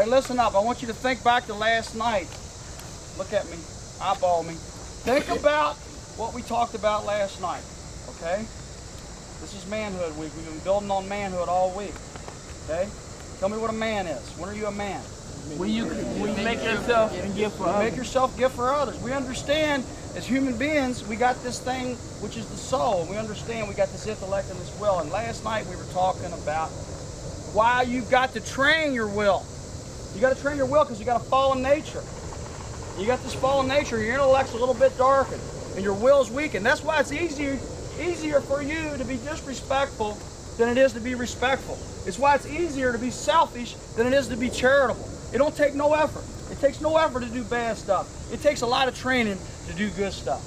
right, listen up. I want you to think back to last night. Look at me, eyeball me. Think about what we talked about last night, okay? This is manhood week. We've been building on manhood all week, okay? Tell me what a man is. When are you a man? When you make yourself and give for others. Make yourself give for others. We understand as human beings, we got this thing which is the soul, and we understand we got this intellect and this will. And last night we were talking about why you've got to train your will. You got to train your will because you got a fallen nature. You got this fallen nature. Your intellect's a little bit darkened, and your will's weakened. That's why it's easier for you to be disrespectful than it is to be respectful. It's why it's easier to be selfish than it is to be charitable. It don't take no effort. It takes no effort to do bad stuff. It takes a lot of training to do good stuff.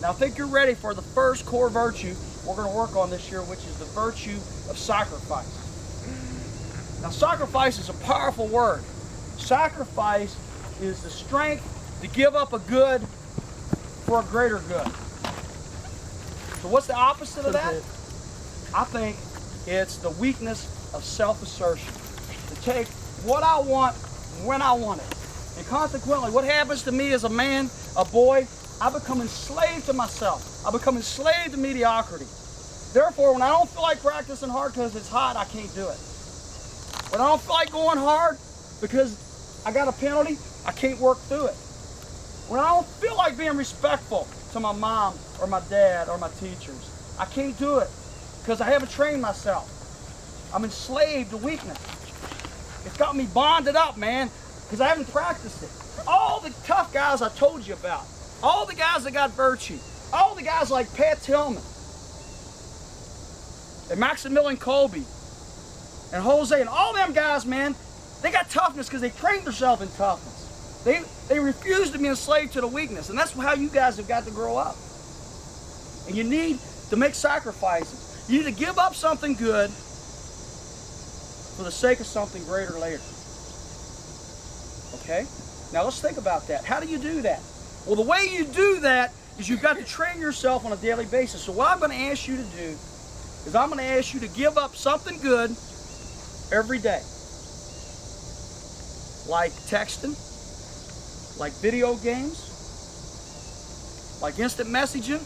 Now I think you're ready for the first core virtue we're going to work on this year, which is the virtue of sacrifice. Now sacrifice is a powerful word. Sacrifice is the strength to give up a good for a greater good. So what's the opposite of that? I think it's the weakness of self-assertion. To take what I want when I want it. And consequently, what happens to me as a man, a boy, I become enslaved to myself. I become enslaved to mediocrity. Therefore, when I don't feel like practicing hard because it's hot, I can't do it. When I don't feel like going hard because I got a penalty, I can't work through it. When I don't feel like being respectful to my mom or my dad or my teachers, I can't do it because I haven't trained myself. I'm enslaved to weakness. It's got me bonded up, man, because I haven't practiced it. All the tough guys I told you about, all the guys that got virtue, all the guys like Pat Tillman and Maximilian Kolbe and Jose and all them guys, man, they got toughness because they trained themselves in toughness. They refuse to be enslaved to the weakness, and that's how you guys have got to grow up. And you need to make sacrifices. You need to give up something good for the sake of something greater later. Okay? Now let's think about that. How do you do that? Well, the way you do that is you've got to train yourself on a daily basis. So what I'm going to ask you to do is I'm going to ask you to give up something good every day. Like texting, like video games, like instant messaging,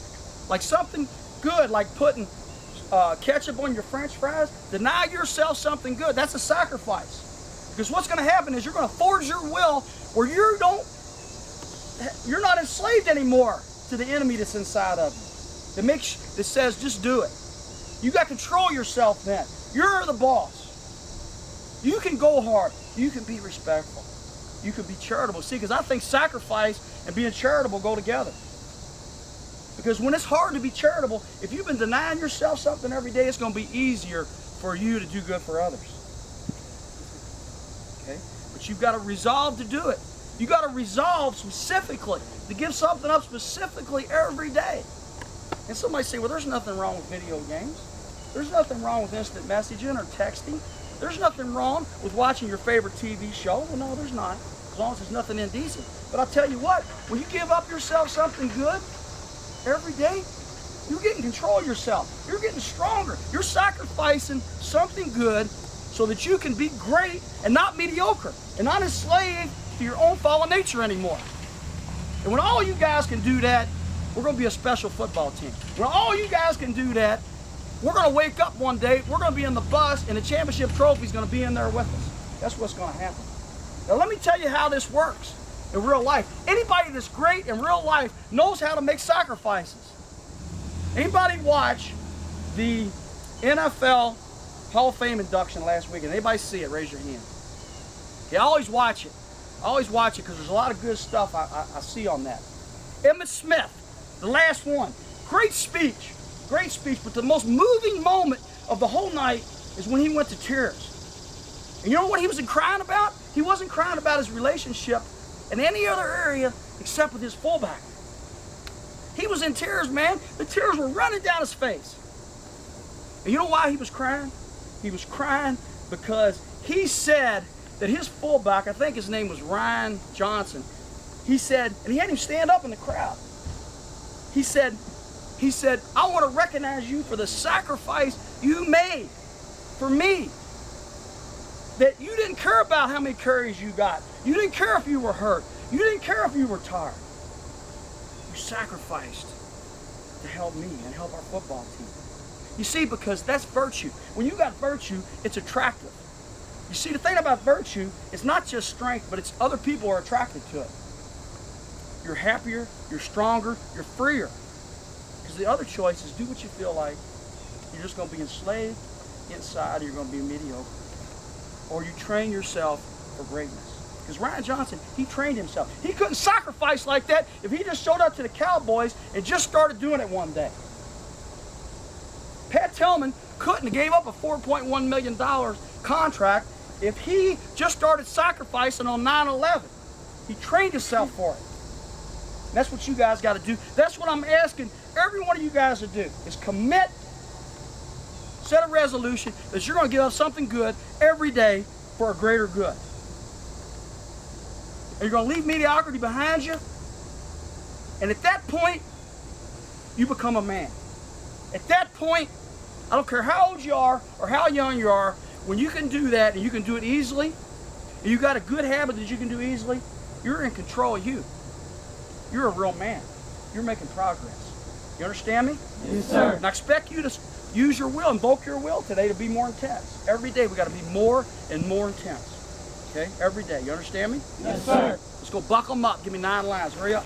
like something good, like putting ketchup on your French fries. Deny yourself something good. That's a sacrifice. Because what's going to happen is you're going to forge your will where you're not enslaved anymore to the enemy that's inside of you. That says just do it. You got control yourself then. You're the boss. You can go hard. You can be respectful. You can be charitable. See, because I think sacrifice and being charitable go together. Because when it's hard to be charitable, if you've been denying yourself something every day, it's going to be easier for you to do good for others. Okay? But you've got to resolve to do it. You've got to resolve specifically to give something up specifically every day. And somebody say, well, there's nothing wrong with video games. There's nothing wrong with instant messaging or texting. There's nothing wrong with watching your favorite TV show. Well, no, there's not, as long as there's nothing indecent. But I'll tell you what, when you give up yourself something good every day, you're getting control of yourself. You're getting stronger. You're sacrificing something good so that you can be great and not mediocre and not enslaved to your own fallen nature anymore. And when all you guys can do that, we're going to be a special football team. When all you guys can do that, we're going to wake up one day, we're going to be in the bus, and the championship trophy is going to be in there with us. That's what's going to happen. Now let me tell you how this works in real life. Anybody that's great in real life knows how to make sacrifices. Anybody watch the NFL Hall of Fame induction last weekend? Anybody see it? Raise your hand. Yeah, I always watch it. I always watch it because there's a lot of good stuff I see on that. Emmit Smith, the last one. Great speech. Great speech, but the most moving moment of the whole night is when he went to tears. And you know what he was crying about? He wasn't crying about his relationship in any other area except with his fullback. He was in tears, man. The tears were running down his face. And you know why he was crying? He was crying because he said that his fullback, I think his name was Ryan Johnson, he said, and he had him stand up in the crowd. He said, I want to recognize you for the sacrifice you made for me. that you didn't care about how many carries you got. You didn't care if you were hurt. You didn't care if you were tired. You sacrificed to help me and help our football team. You see, because that's virtue. When you got virtue, it's attractive. You see, the thing about virtue, it's not just strength, but it's other people are attracted to it. You're happier, you're stronger, you're freer. Because the other choice is do what you feel like. You're just going to be enslaved inside, or you're going to be mediocre. Or you train yourself for greatness. Because Ryan Johnson, he trained himself. He couldn't sacrifice like that if he just showed up to the Cowboys and just started doing it one day. Pat Tillman couldn't have gave up a $4.1 million contract if he just started sacrificing on 9/11. He trained himself for it. And that's what you guys got to do. That's what I'm asking every one of you guys to do, is commit, set a resolution that you're going to give up something good every day for a greater good. And you're going to leave mediocrity behind you. And at that point, you become a man. At that point, I don't care how old you are or how young you are, when you can do that and you can do it easily, and you got a good habit that you can do easily, you're in control of you. You're a real man. You're making progress. You understand me? Yes, sir. And I expect you to use your will, invoke your will today to be more intense. Every day we got to be more and more intense. Okay? Every day. You understand me? Yes, sir. Let's go buckle them up. Give me 9 lines. Hurry up.